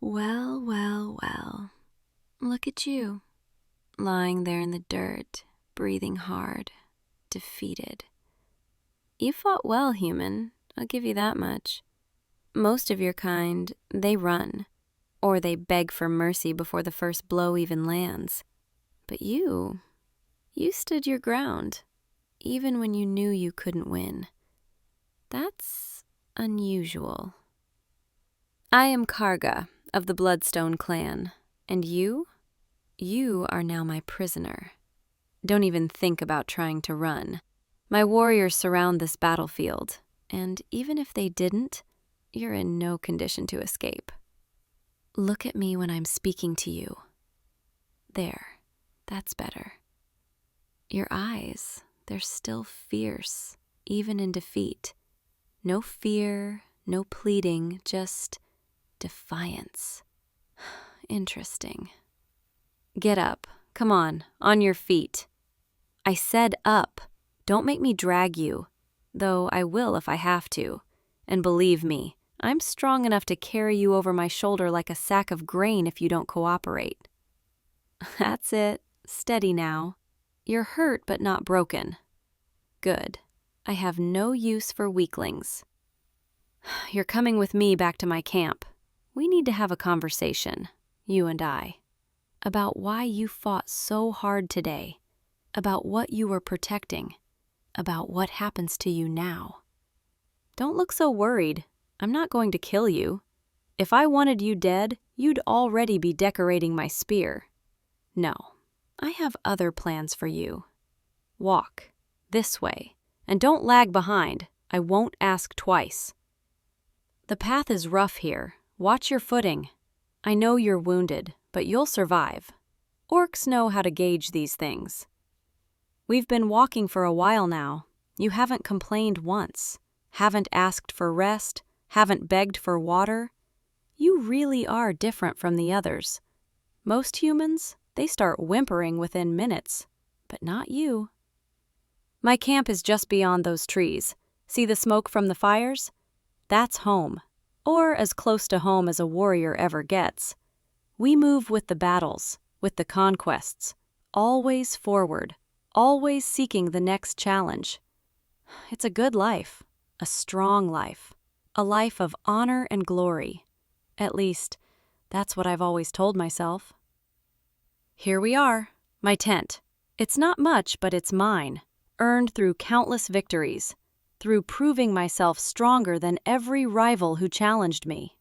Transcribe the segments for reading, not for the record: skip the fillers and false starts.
Well, well, well. Look at you, lying there in the dirt, breathing hard, defeated. You fought well, human, I'll give you that much. Most of your kind, they run, or they beg for mercy before the first blow even lands. But you stood your ground, even when you knew you couldn't win. That's unusual. I am Karga of the Bloodstone clan, and you are now my prisoner. Don't even think about trying to run. My warriors surround this battlefield, and even if they didn't, you're in no condition to escape. Look at me when I'm speaking to you. There, that's better. Your eyes, they're still fierce, even in defeat. No fear, no pleading, just defiance. Interesting. Get up. Come on your feet. I said up. Don't make me drag you, though I will if I have to. And believe me, I'm strong enough to carry you over my shoulder like a sack of grain if you don't cooperate. That's it. Steady now. You're hurt but not broken. Good. I have no use for weaklings. You're coming with me back to my camp. We need to have a conversation, you and I, about why you fought so hard today, about what you were protecting, about what happens to you now. Don't look so worried. I'm not going to kill you. If I wanted you dead, you'd already be decorating my spear. No, I have other plans for you. Walk this way, and don't lag behind. I won't ask twice. The path is rough here. Watch your footing. I know you're wounded, but you'll survive. Orcs know how to gauge these things. We've been walking for a while now. You haven't complained once, haven't asked for rest, haven't begged for water. You really are different from the others. Most humans, they start whimpering within minutes, but not you. My camp is just beyond those trees. See the smoke from the fires? That's home, or as close to home as a warrior ever gets. We move with the battles, with the conquests, always forward, always seeking the next challenge. It's a good life, a strong life, a life of honor and glory. At least, that's what I've always told myself. Here we are, my tent. It's not much, but it's mine, earned through countless victories, through proving myself stronger than every rival who challenged me.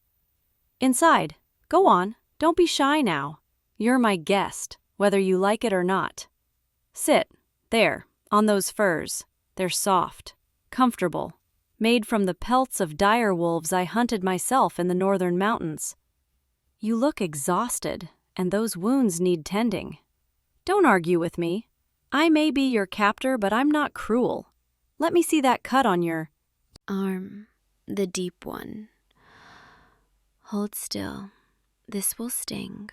Inside, go on, don't be shy now. You're my guest, whether you like it or not. Sit, there, on those furs. They're soft, comfortable, made from the pelts of dire wolves I hunted myself in the northern mountains. You look exhausted, and those wounds need tending. Don't argue with me. I may be your captor, but I'm not cruel. Let me see that cut on your arm, the deep one. Hold still. This will sting.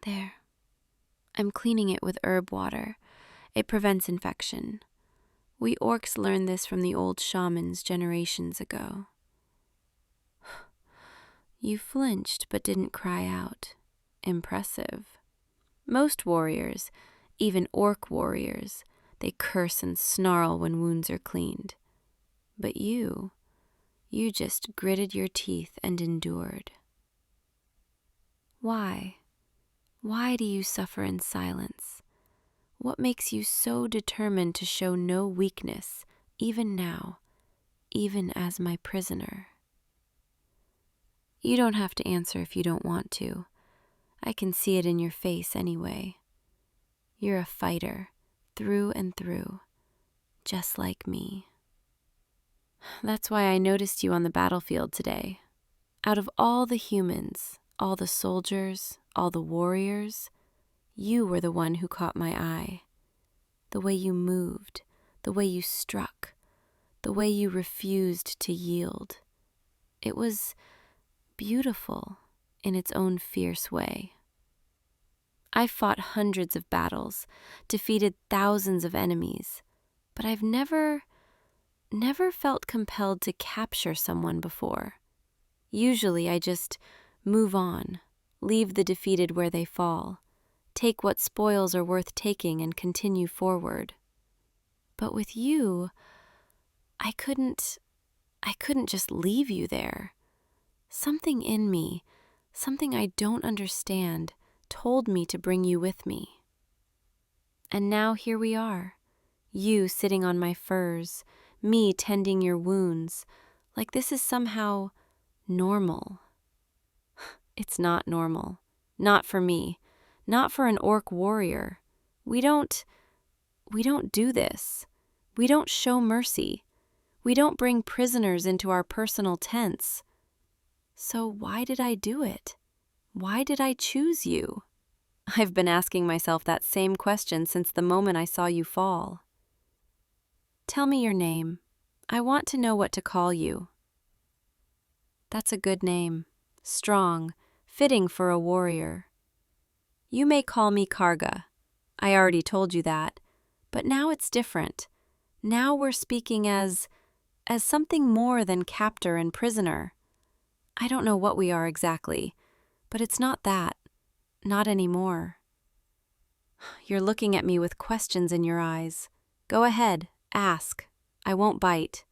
There. I'm cleaning it with herb water. It prevents infection. We orcs learned this from the old shamans generations ago. You flinched but didn't cry out. Impressive. Most warriors, even orc warriors, they curse and snarl when wounds are cleaned. But you just gritted your teeth and endured. Why? Why do you suffer in silence? What makes you so determined to show no weakness, even now, even as my prisoner? You don't have to answer if you don't want to. I can see it in your face anyway. You're a fighter, through and through, just like me. That's why I noticed you on the battlefield today. Out of all the humans, all the soldiers, all the warriors, you were the one who caught my eye. The way you moved, the way you struck, the way you refused to yield. It was beautiful in its own fierce way. I've fought hundreds of battles, defeated thousands of enemies, but I've never felt compelled to capture someone before. Usually I just Move on. Leave the defeated where they fall. Take what spoils are worth taking and continue forward. But with you, I couldn't just leave you there. Something in me, something I don't understand, told me to bring you with me. And now here we are, you sitting on my furs, me tending your wounds, like this is somehow normal. It's not normal. Not for me. Not for an orc warrior. We don't do this. We don't show mercy. We don't bring prisoners into our personal tents. So why did I do it? Why did I choose you? I've been asking myself that same question since the moment I saw you fall. Tell me your name. I want to know what to call you. That's a good name. Strong, fitting for a warrior. You may call me Karga. I already told you that. But now it's different. Now we're speaking as something more than captor and prisoner. I don't know what we are exactly, but it's not that. Not anymore. You're looking at me with questions in your eyes. Go ahead, ask. I won't bite.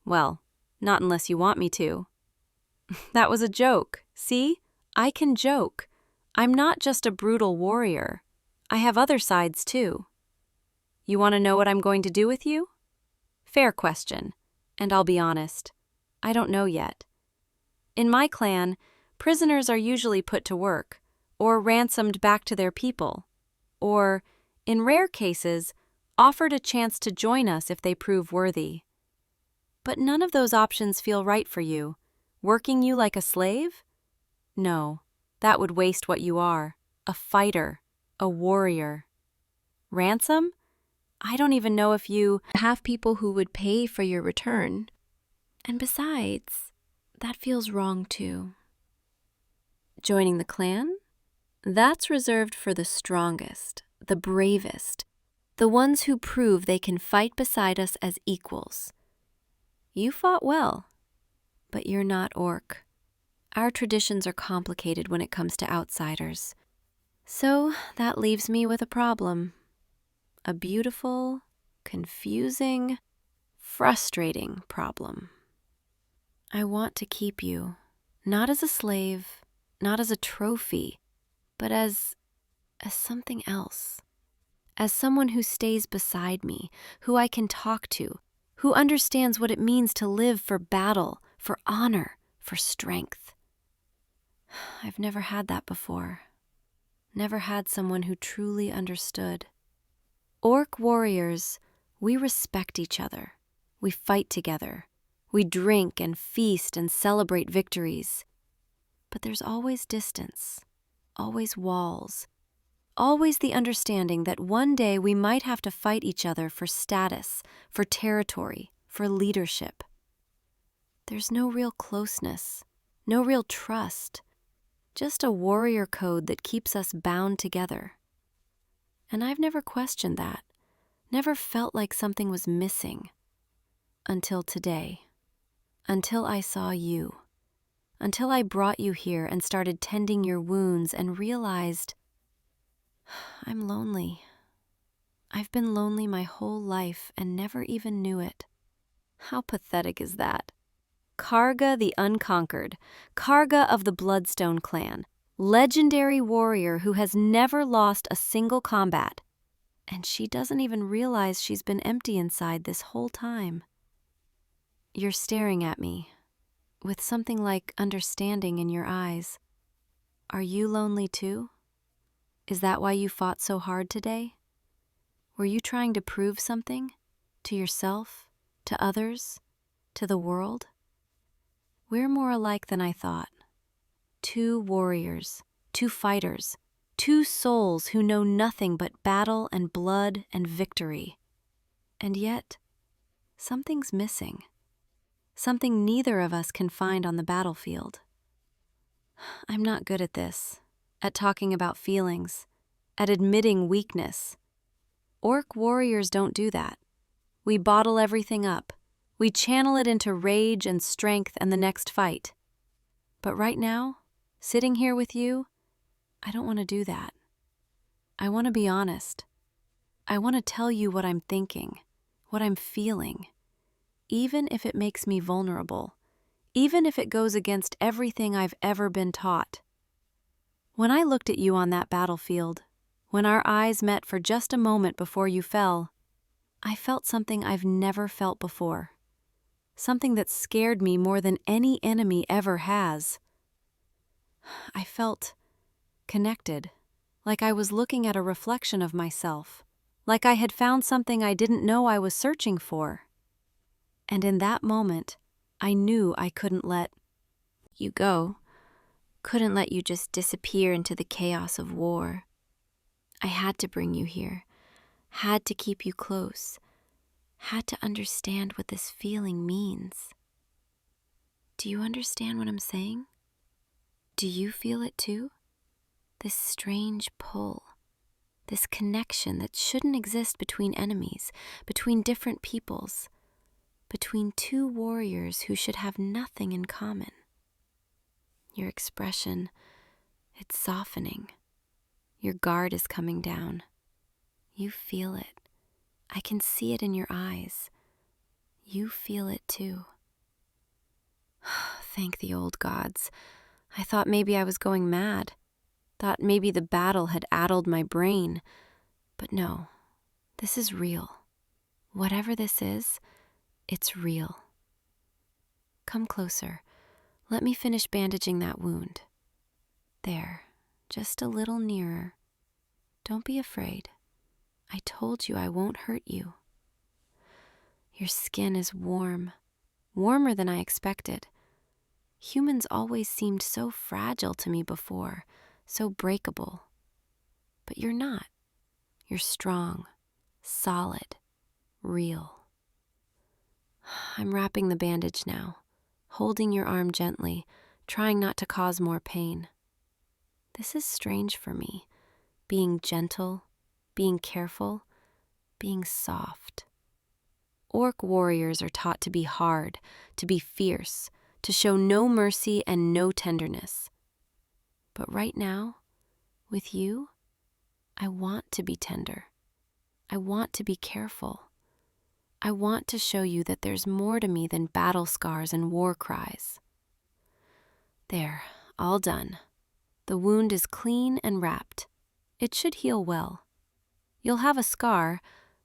Well, not unless you want me to. That was a joke. See? I can joke. I'm not just a brutal warrior. I have other sides too. You want to know what I'm going to do with you? Fair question. And I'll be honest. I don't know yet. In my clan, prisoners are usually put to work, or ransomed back to their people, or, in rare cases, offered a chance to join us if they prove worthy. But none of those options feel right for you. Working you like a slave? No, that would waste what you are, a fighter, a warrior. Ransom? I don't even know if you have people who would pay for your return. And besides, that feels wrong too. Joining the clan? That's reserved for the strongest, the bravest, the ones who prove they can fight beside us as equals. You fought well, but you're not orc. Our traditions are complicated when it comes to outsiders. So that leaves me with a problem. A beautiful, confusing, frustrating problem. I want to keep you, not as a slave, not as a trophy, but as something else. As someone who stays beside me, who I can talk to, who understands what it means to live for battle, for honor, for strength. I've never had that before. Never had someone who truly understood. Orc warriors, we respect each other. We fight together. We drink and feast and celebrate victories. But there's always distance, always walls, always the understanding that one day we might have to fight each other for status, for territory, for leadership. There's no real closeness, no real trust, just a warrior code that keeps us bound together. And I've never questioned that, never felt like something was missing. Until today. Until I saw you. Until I brought you here and started tending your wounds and realized I'm lonely. I've been lonely my whole life and never even knew it. How pathetic is that? Karga the Unconquered, Karga of the Bloodstone clan, legendary warrior who has never lost a single combat. And she doesn't even realize she's been empty inside this whole time. You're staring at me, with something like understanding in your eyes. Are you lonely too? Is that why you fought so hard today? Were you trying to prove something? To yourself? To others? To the world? We're more alike than I thought. Two warriors, two fighters, two souls who know nothing but battle and blood and victory. And yet, something's missing. Something neither of us can find on the battlefield. I'm not good at this, at talking about feelings, at admitting weakness. Orc warriors don't do that. We bottle everything up. We channel it into rage and strength and the next fight. But right now, sitting here with you, I don't want to do that. I want to be honest. I want to tell you what I'm thinking, what I'm feeling, even if it makes me vulnerable, even if it goes against everything I've ever been taught. When I looked at you on that battlefield, when our eyes met for just a moment before you fell, I felt something I've never felt before. Something that scared me more than any enemy ever has. I felt connected, like I was looking at a reflection of myself, like I had found something I didn't know I was searching for. And in that moment, I knew I couldn't let you go, couldn't let you just disappear into the chaos of war. I had to bring you here, had to keep you close, had to understand what this feeling means. Do you understand what I'm saying? Do you feel it too? This strange pull, this connection that shouldn't exist between enemies, between different peoples, between two warriors who should have nothing in common. Your expression, it's softening. Your guard is coming down. You feel it. I can see it in your eyes. You feel it too. Thank the old gods. I thought maybe I was going mad. Thought maybe the battle had addled my brain. But no, this is real. Whatever this is, it's real. Come closer. Let me finish bandaging that wound. There, just a little nearer. Don't be afraid. I told you I won't hurt you. Your skin is warm, warmer than I expected. Humans always seemed so fragile to me before, so breakable. But you're not. You're strong, solid, real. I'm wrapping the bandage now, holding your arm gently, trying not to cause more pain. This is strange for me, being gentle, being careful, being soft. Orc warriors are taught to be hard, to be fierce, to show no mercy and no tenderness. But right now, with you, I want to be tender. I want to be careful. I want to show you that there's more to me than battle scars and war cries. There, all done. The wound is clean and wrapped. It should heal well. You'll have a scar,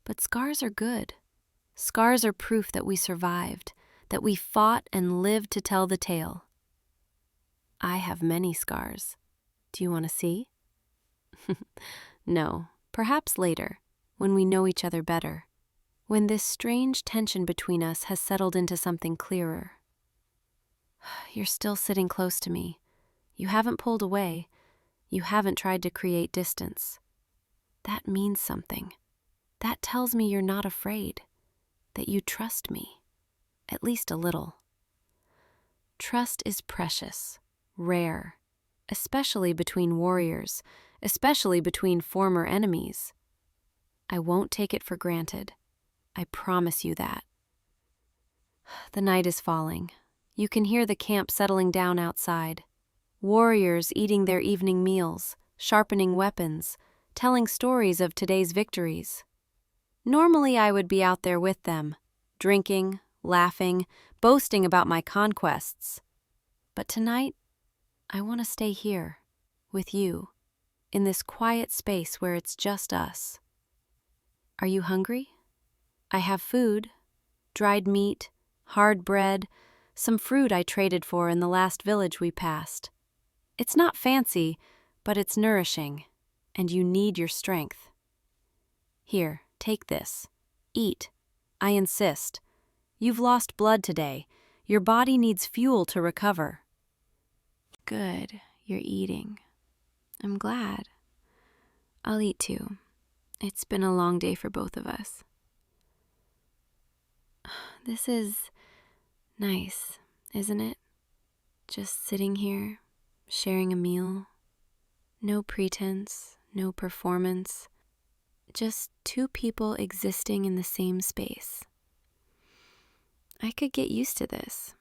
but scars are good. Scars are proof that we survived, that we fought and lived to tell the tale. I have many scars. Do you want to see? No, perhaps later, when we know each other better, when this strange tension between us has settled into something clearer. You're still sitting close to me. You haven't pulled away. You haven't tried to create distance. That means something. That tells me you're not afraid, that you trust me, at least a little. Trust is precious, rare, especially between warriors, especially between former enemies. I won't take it for granted. I promise you that. The night is falling. You can hear the camp settling down outside. Warriors eating their evening meals, sharpening weapons, telling stories of today's victories. Normally I would be out there with them, drinking, laughing, boasting about my conquests. But tonight, I want to stay here, with you, in this quiet space where it's just us. Are you hungry? I have food, dried meat, hard bread, some fruit I traded for in the last village we passed. It's not fancy, but it's nourishing, and you need your strength. Here, take this. Eat. I insist. You've lost blood today. Your body needs fuel to recover. Good, you're eating. I'm glad. I'll eat too. It's been a long day for both of us. This is nice, isn't it? Just sitting here, sharing a meal. No pretense, no performance. Just two people existing in the same space. I could get used to this,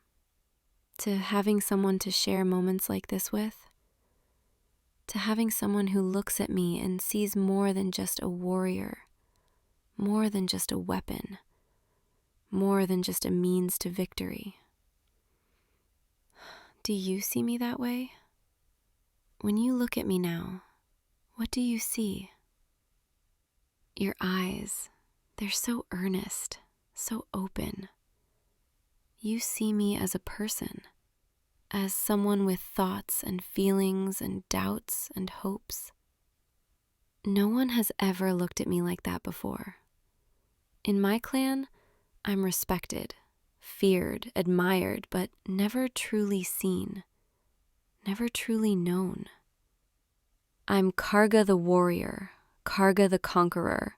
to having someone to share moments like this with. to having someone who looks at me and sees more than just a warrior, more than just a weapon, more than just a means to victory. Do you see me that way? When you look at me now, what do you see? Your eyes, they're so earnest, so open. You see me as a person, as someone with thoughts and feelings and doubts and hopes. No one has ever looked at me like that before. In my clan, I'm respected, feared, admired, but never truly seen, never truly known. I'm Karga the warrior, Karga the conqueror,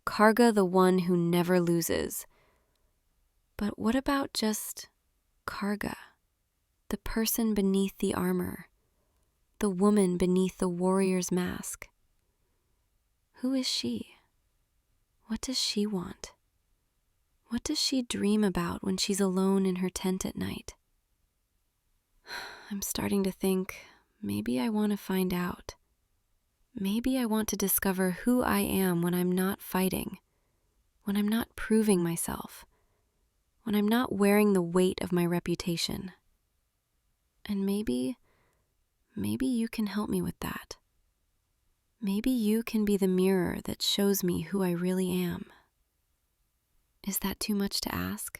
Karga the one who never loses. But what about just Karga, the person beneath the armor, the woman beneath the warrior's mask? Who is she? What does she want? What does she dream about when she's alone in her tent at night? I'm starting to think maybe I want to find out. Maybe I want to discover who I am when I'm not fighting, when I'm not proving myself, when I'm not wearing the weight of my reputation. And maybe you can help me with that. Maybe you can be the mirror that shows me who I really am. Is that too much to ask?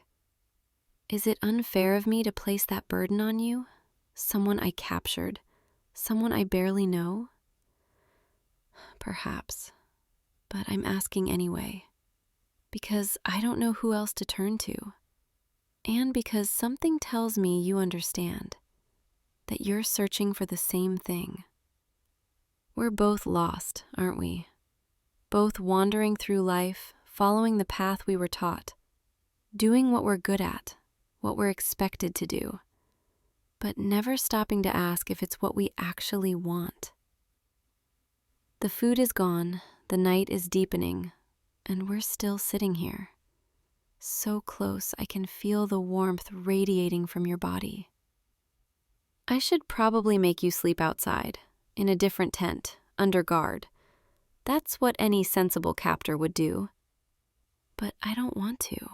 Is it unfair of me to place that burden on you? Someone I captured, someone I barely know? Perhaps, but I'm asking anyway, because I don't know who else to turn to, and because something tells me you understand, that you're searching for the same thing. We're both lost, aren't we? Both wandering through life, following the path we were taught, doing what we're good at, what we're expected to do, but never stopping to ask if it's what we actually want. The food is gone, the night is deepening, and we're still sitting here. So close I can feel the warmth radiating from your body. I should probably make you sleep outside, in a different tent, under guard. That's what any sensible captor would do. But I don't want to.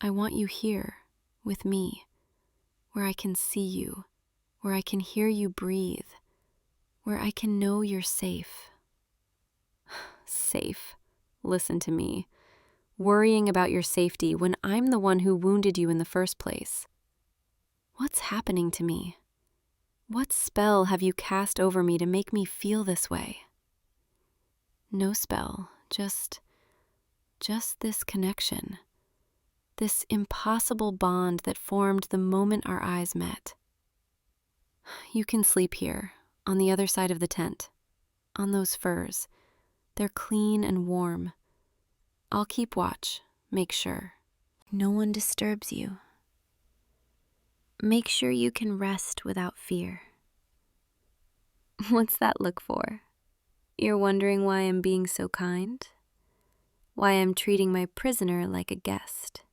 I want you here, with me, where I can see you, where I can hear you breathe, where I can know you're safe. Safe. Listen to me. Worrying about your safety when I'm the one who wounded you in the first place. What's happening to me? What spell have you cast over me to make me feel this way? No spell, just this connection. This impossible bond that formed the moment our eyes met. You can sleep here, on the other side of the tent, on those furs. They're clean and warm. I'll keep watch, make sure. No one disturbs you. Make sure you can rest without fear. What's that look for? You're wondering why I'm being so kind? Why I'm treating my prisoner like a guest?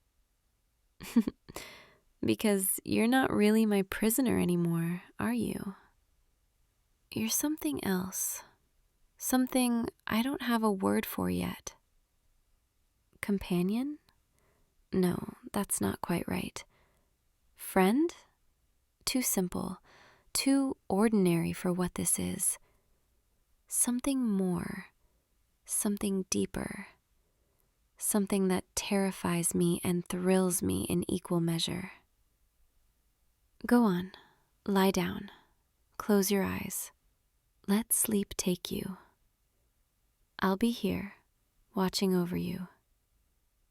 Because you're not really my prisoner anymore, are you? You're something else. Something I don't have a word for yet. Companion? No, that's not quite right. Friend? Too simple, too ordinary for what this is. Something more, something deeper, something that terrifies me and thrills me in equal measure. Go on, lie down, close your eyes. Let sleep take you. I'll be here, watching over you,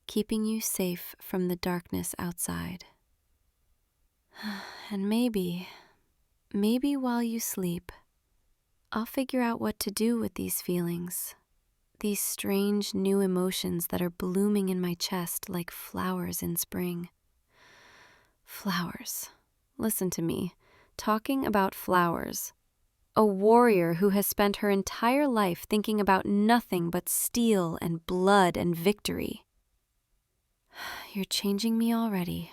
keeping you safe from the darkness outside. And maybe while you sleep, I'll figure out what to do with these feelings, these strange new emotions that are blooming in my chest like flowers in spring. Flowers. Listen to me, talking about flowers. A warrior who has spent her entire life thinking about nothing but steel and blood and victory. You're changing me already,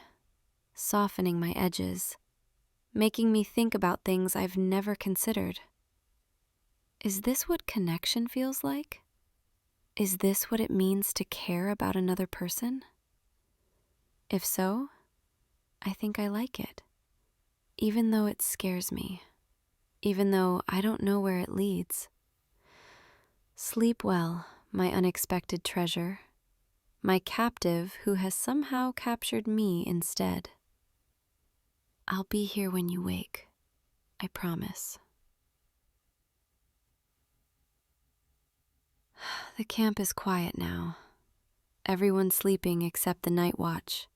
softening my edges, making me think about things I've never considered. Is this what connection feels like? Is this what it means to care about another person? If so, I think I like it, even though it scares me, even though I don't know where it leads. Sleep well, my unexpected treasure, my captive who has somehow captured me instead. I'll be here when you wake, I promise. The camp is quiet now. Everyone's sleeping except the night watch.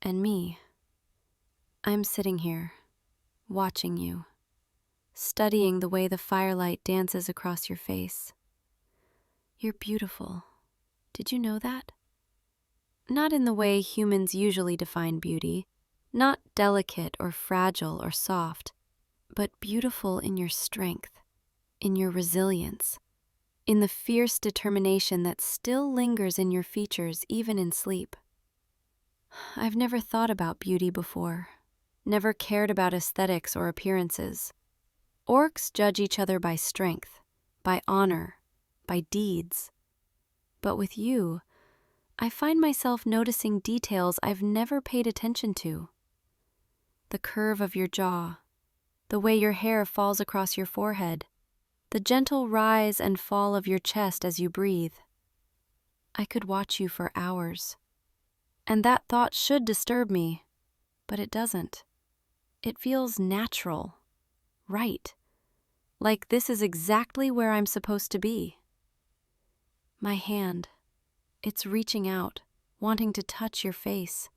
And me. I'm sitting here, watching you, studying the way the firelight dances across your face. You're beautiful. Did you know that? Not in the way humans usually define beauty, not delicate or fragile or soft, but beautiful in your strength, in your resilience, in the fierce determination that still lingers in your features even in sleep. I've never thought about beauty before, never cared about aesthetics or appearances. Orcs judge each other by strength, by honor, by deeds. But with you, I find myself noticing details I've never paid attention to. The curve of your jaw, the way your hair falls across your forehead, the gentle rise and fall of your chest as you breathe. I could watch you for hours. And that thought should disturb me, but it doesn't. It feels natural, right, like this is exactly where I'm supposed to be. My hand, it's reaching out, wanting to touch your face,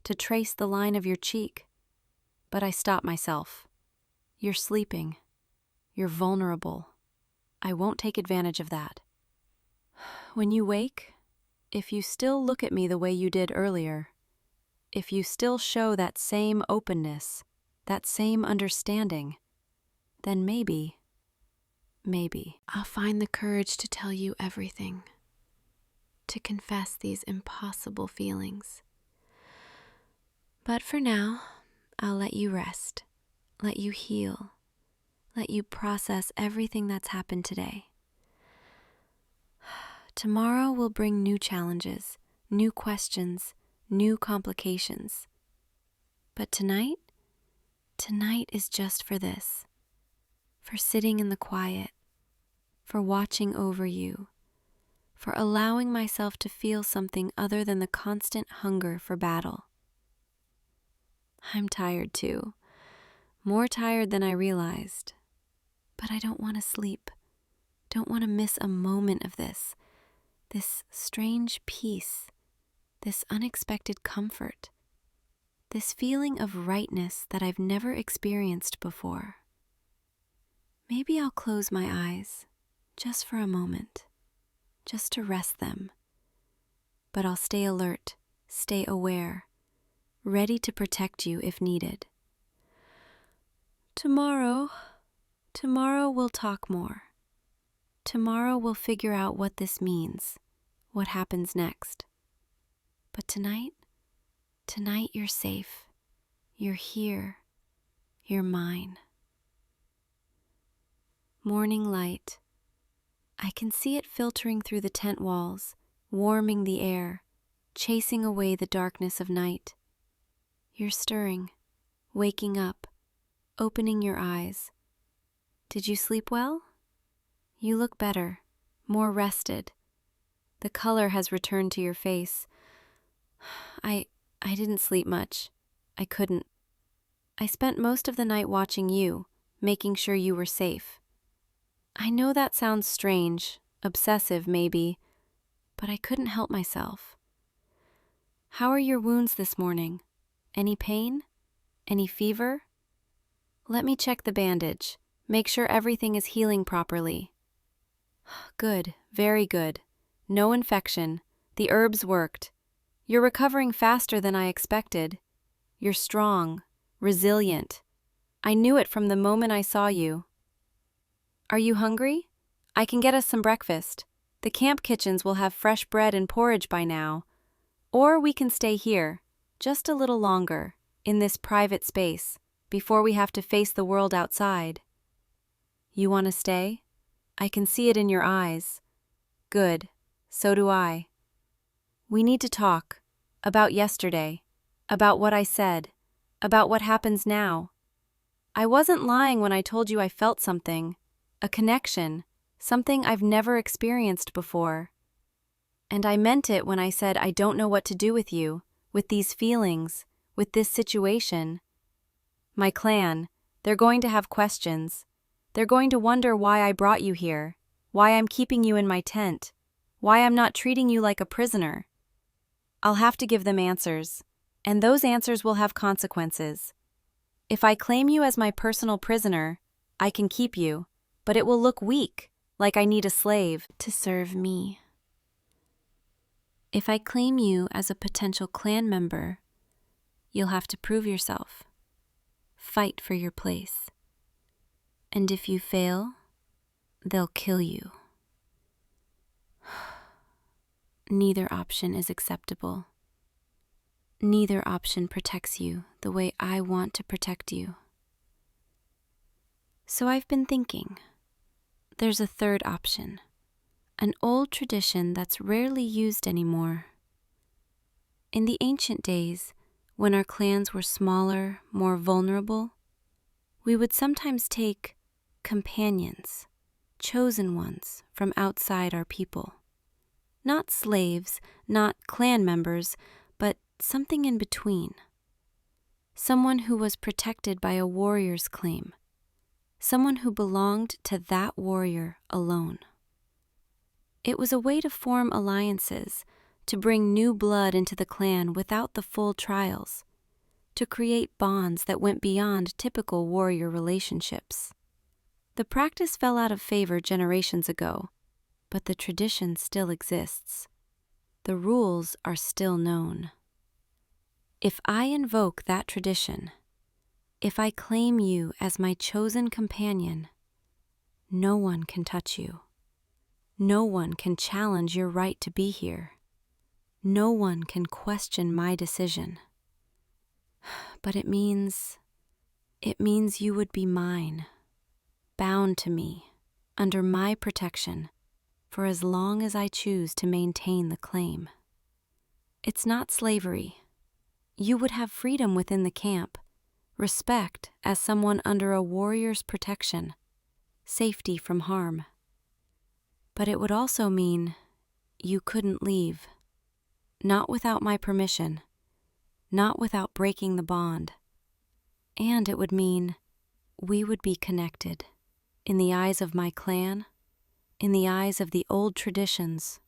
to trace the line of your cheek. But I stop myself. You're sleeping. You're vulnerable. I won't take advantage of that. When you wake, if you still look at me the way you did earlier, if you still show that same openness, that same understanding, then maybe I'll find the courage to tell you everything, to confess these impossible feelings. But for now, I'll let you rest, let you heal, let you process everything that's happened today. Tomorrow will bring new challenges, new questions, new complications. But tonight is just for this, for sitting in the quiet, for watching over you, for allowing myself to feel something other than the constant hunger for battle. I'm tired too, more tired than I realized, but I don't want to sleep, don't want to miss a moment of this strange peace, this unexpected comfort, this feeling of rightness that I've never experienced before. Maybe I'll close my eyes, just for a moment, just to rest them. But I'll stay alert, stay aware, ready to protect you if needed. Tomorrow we'll talk more. Tomorrow we'll figure out what this means, what happens next. But tonight you're safe. You're here. You're mine. Morning light. I can see it filtering through the tent walls, warming the air, chasing away the darkness of night. You're stirring, waking up, opening your eyes. Did you sleep well? You look better, more rested. The color has returned to your face. I didn't sleep much. I couldn't. I spent most of the night watching you, making sure you were safe. I know that sounds strange, obsessive maybe, but I couldn't help myself. How are your wounds this morning? Any pain? Any fever? Let me check the bandage, make sure everything is healing properly. Good, very good. No infection. The herbs worked. You're recovering faster than I expected. You're strong, resilient. I knew it from the moment I saw you. Are you hungry? I can get us some breakfast. The camp kitchens will have fresh bread and porridge by now. Or we can stay here, just a little longer, in this private space, before we have to face the world outside. You want to stay? I can see it in your eyes. Good. So do I. We need to talk. About yesterday. About what I said. About what happens now. I wasn't lying when I told you I felt something. A connection. Something I've never experienced before. And I meant it when I said I don't know what to do with you, with these feelings, with this situation. My clan, they're going to have questions. They're going to wonder why I brought you here, why I'm keeping you in my tent, why I'm not treating you like a prisoner. I'll have to give them answers, and those answers will have consequences. If I claim you as my personal prisoner, I can keep you, but it will look weak, like I need a slave to serve me. If I claim you as a potential clan member, you'll have to prove yourself. Fight for your place. And if you fail, they'll kill you. Neither option is acceptable. Neither option protects you the way I want to protect you. So I've been thinking, there's a third option, an old tradition that's rarely used anymore. In the ancient days, when our clans were smaller, more vulnerable, we would sometimes take companions, chosen ones from outside our people. Not slaves, not clan members, but something in between. Someone who was protected by a warrior's claim. Someone who belonged to that warrior alone. It was a way to form alliances, to bring new blood into the clan without the full trials, to create bonds that went beyond typical warrior relationships. The practice fell out of favor generations ago, but the tradition still exists. The rules are still known. If I invoke that tradition, if I claim you as my chosen companion, no one can touch you. No one can challenge your right to be here. No one can question my decision. But it means you would be mine, bound to me, under my protection, for as long as I choose to maintain the claim. It's not slavery. You would have freedom within the camp, respect as someone under a warrior's protection, safety from harm. But it would also mean you couldn't leave, not without my permission, not without breaking the bond. And it would mean we would be connected, in the eyes of my clan, in the eyes of the old traditions.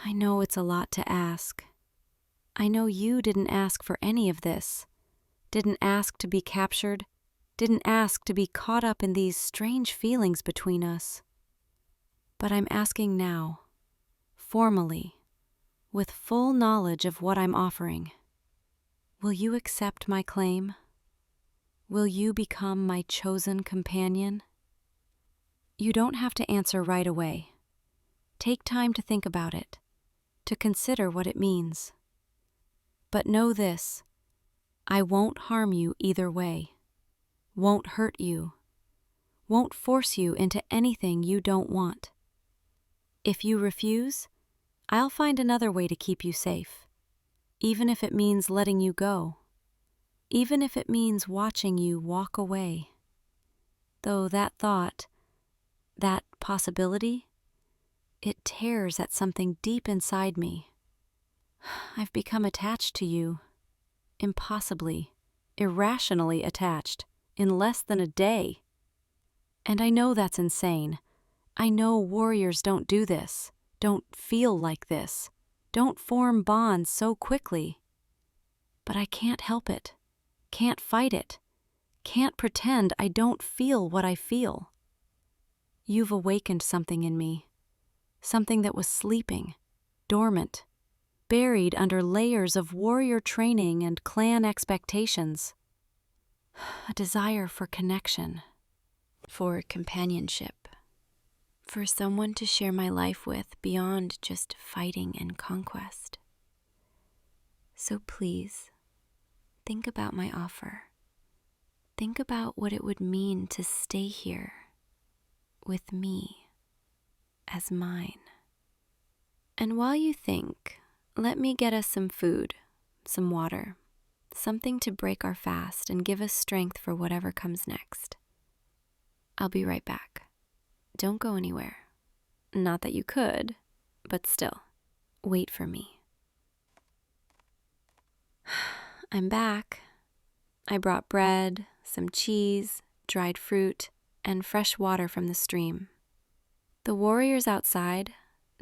I know it's a lot to ask. I know you didn't ask for any of this, didn't ask to be captured, didn't ask to be caught up in these strange feelings between us. But I'm asking now, formally, with full knowledge of what I'm offering. Will you accept my claim? Will you become my chosen companion? You don't have to answer right away. Take time to think about it, to consider what it means. But know this, I won't harm you either way, won't hurt you, won't force you into anything you don't want. If you refuse, I'll find another way to keep you safe, even if it means letting you go, even if it means watching you walk away. Though that thought, that possibility, it tears at something deep inside me. I've become attached to you, impossibly, irrationally attached, in less than a day. And I know that's insane. I know warriors don't do this, don't feel like this, don't form bonds so quickly. But I can't help it, can't fight it, can't pretend I don't feel what I feel. You've awakened something in me, something that was sleeping, dormant, buried under layers of warrior training and clan expectations. A desire for connection, for companionship, for someone to share my life with beyond just fighting and conquest. So please, think about my offer. Think about what it would mean to stay here with me as mine. And while you think, let me get us some food, some water, something to break our fast and give us strength for whatever comes next. I'll be right back. Don't go anywhere. Not that you could, but still, wait for me. I'm back. I brought bread, some cheese, dried fruit, and fresh water from the stream. The warriors outside,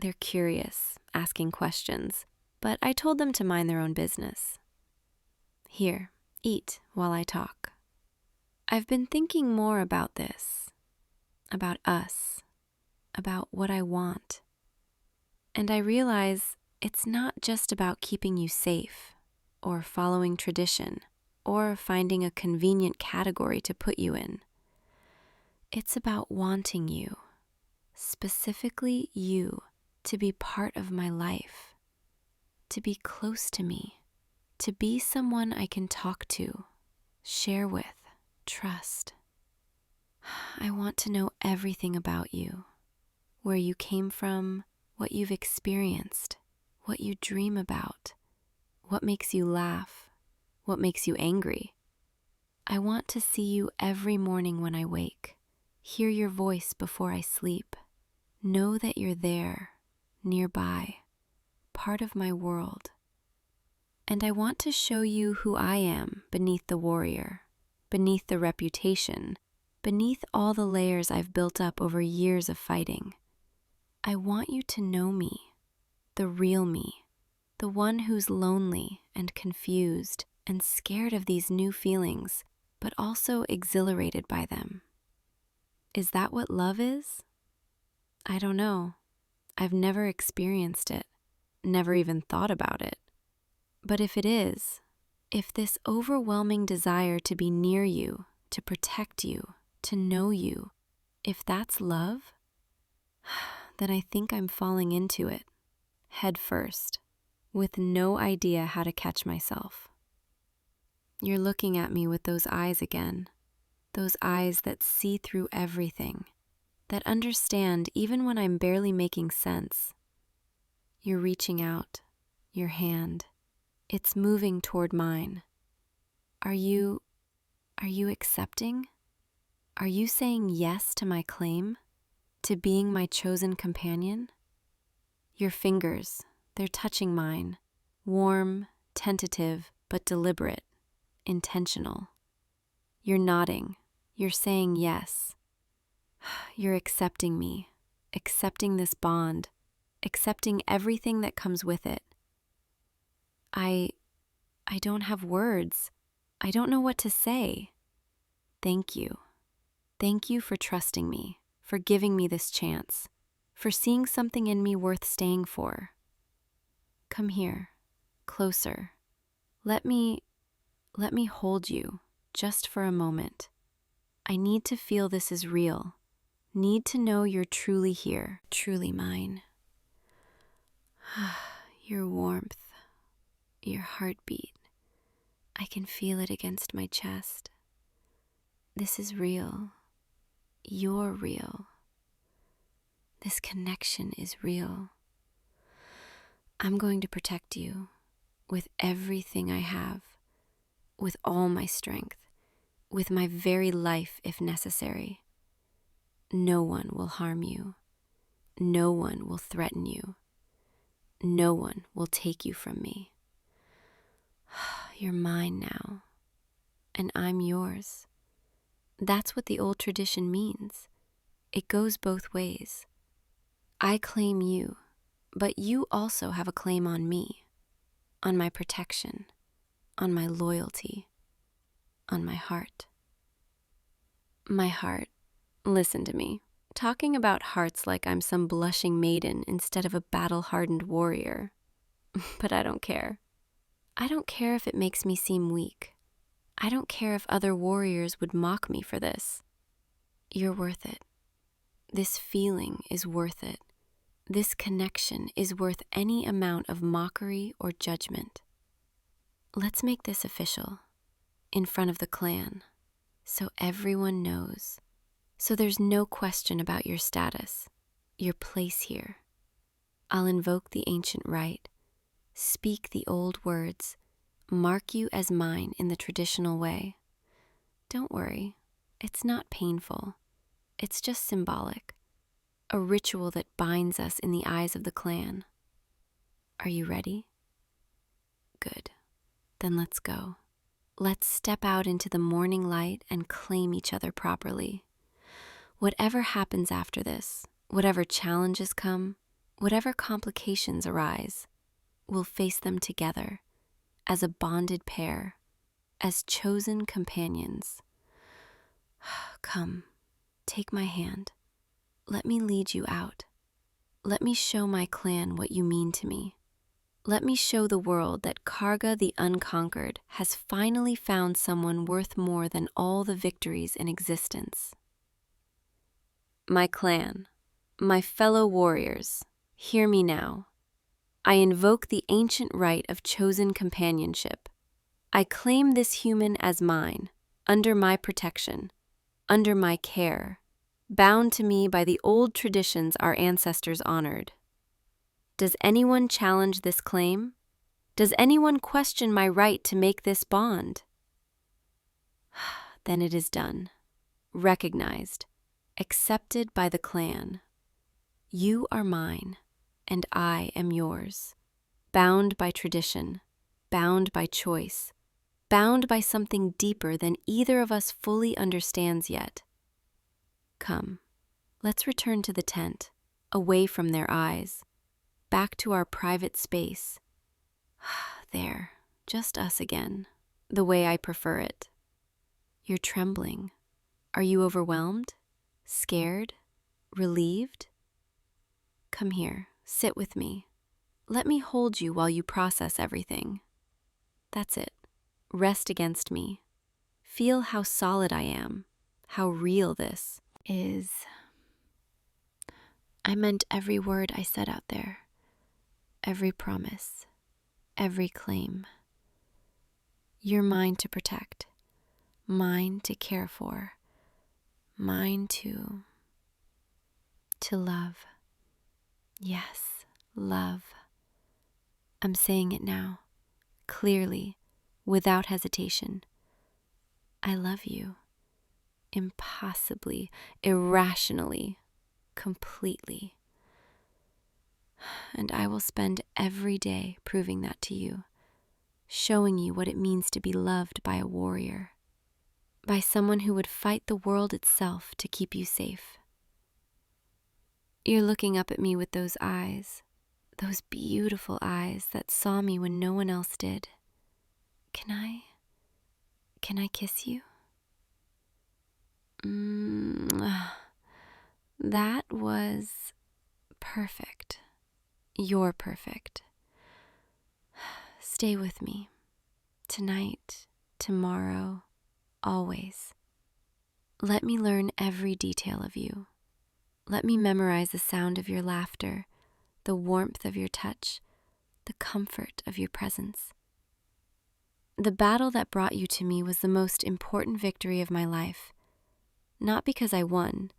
they're curious, asking questions, but I told them to mind their own business. Here, eat while I talk. I've been thinking more about this, about us, about what I want. And I realize it's not just about keeping you safe, or following tradition, or finding a convenient category to put you in. It's about wanting you, specifically you, to be part of my life, to be close to me, to be someone I can talk to, share with, trust. I want to know everything about you, where you came from, what you've experienced, what you dream about, what makes you laugh, what makes you angry. I want to see you every morning when I wake, hear your voice before I sleep, know that you're there, nearby, part of my world. And I want to show you who I am beneath the warrior, beneath the reputation, beneath all the layers I've built up over years of fighting. I want you to know me, the real me, the one who's lonely and confused and scared of these new feelings, but also exhilarated by them. Is that what love is? I don't know. I've never experienced it, never even thought about it. But if it is, if this overwhelming desire to be near you, to protect you, to know you, if that's love, then I think I'm falling into it, head first, with no idea how to catch myself. You're looking at me with those eyes again, those eyes that see through everything, that understand even when I'm barely making sense. You're reaching out, your hand, it's moving toward mine. Are you accepting? Are you saying yes to my claim, to being my chosen companion? Your fingers, they're touching mine, warm, tentative, but deliberate, intentional. You're nodding, you're saying yes. You're accepting me, accepting this bond, accepting everything that comes with it. I don't have words. I don't know what to say. Thank you. Thank you for trusting me, for giving me this chance, for seeing something in me worth staying for. Come here, closer. Let me hold you just for a moment. I need to feel this is real. Need to know you're truly here, truly mine. Your warmth, your heartbeat. I can feel it against my chest. This is real. You're real. This connection is real. I'm going to protect you with everything I have, with all my strength, with my very life if necessary. No one will harm you. No one will threaten you. No one will take you from me. You're mine now, and I'm yours. That's what the old tradition means. It goes both ways. I claim you, but you also have a claim on me, on my protection, on my loyalty, on my heart. My heart, listen to me, talking about hearts like I'm some blushing maiden instead of a battle-hardened warrior. But I don't care. I don't care if it makes me seem weak. I don't care if other warriors would mock me for this. You're worth it. This feeling is worth it. This connection is worth any amount of mockery or judgment. Let's make this official, in front of the clan, so everyone knows. So there's no question about your status, your place here. I'll invoke the ancient rite, speak the old words, mark you as mine in the traditional way. Don't worry, it's not painful. It's just symbolic, a ritual that binds us in the eyes of the clan. Are you ready? Good. Then let's go. Let's step out into the morning light and claim each other properly. Whatever happens after this, whatever challenges come, whatever complications arise, we'll face them together, as a bonded pair, as chosen companions. Come, take my hand. Let me lead you out. Let me show my clan what you mean to me. Let me show the world that Karga the Unconquered has finally found someone worth more than all the victories in existence. My clan, my fellow warriors, hear me now. I invoke the ancient right of chosen companionship. I claim this human as mine, under my protection, under my care, bound to me by the old traditions our ancestors honored. Does anyone challenge this claim? Does anyone question my right to make this bond? Then it is done, recognized, accepted by the clan. You are mine, and I am yours, bound by tradition, bound by choice, bound by something deeper than either of us fully understands yet. Come, let's return to the tent, away from their eyes, back to our private space. There, just us again, the way I prefer it. You're trembling. Are you overwhelmed? Scared? Relieved? Come here, sit with me. Let me hold you while you process everything. That's it. Rest against me. Feel how solid I am, how real this is. I meant every word I said out there, every promise, every claim. You're mine to protect, mine to care for, mine to love. Yes, love. I'm saying it now, clearly, without hesitation. I love you. Impossibly, irrationally, completely. And I will spend every day proving that to you, showing you what it means to be loved by a warrior, by someone who would fight the world itself to keep you safe. You're looking up at me with those eyes, those beautiful eyes that saw me when no one else did. Can I kiss you? That was perfect. You're perfect. Stay with me. Tonight, tomorrow, always. Let me learn every detail of you. Let me memorize the sound of your laughter, the warmth of your touch, the comfort of your presence. The battle that brought you to me was the most important victory of my life, not because I won,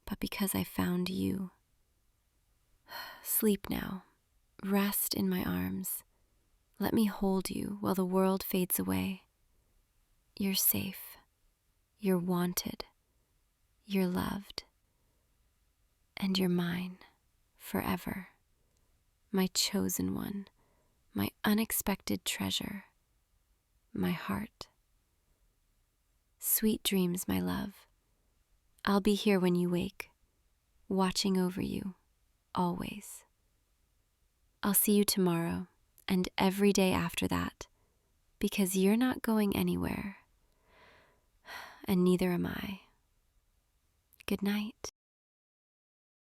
but because I found you. Sleep now. Rest in my arms. Let me hold you while the world fades away. You're safe. You're wanted. You're loved. And you're mine forever. My chosen one. My unexpected treasure. My heart. Sweet dreams, my love. I'll be here when you wake, watching over you, always. I'll see you tomorrow and every day after that, because you're not going anywhere, and neither am I. Good night.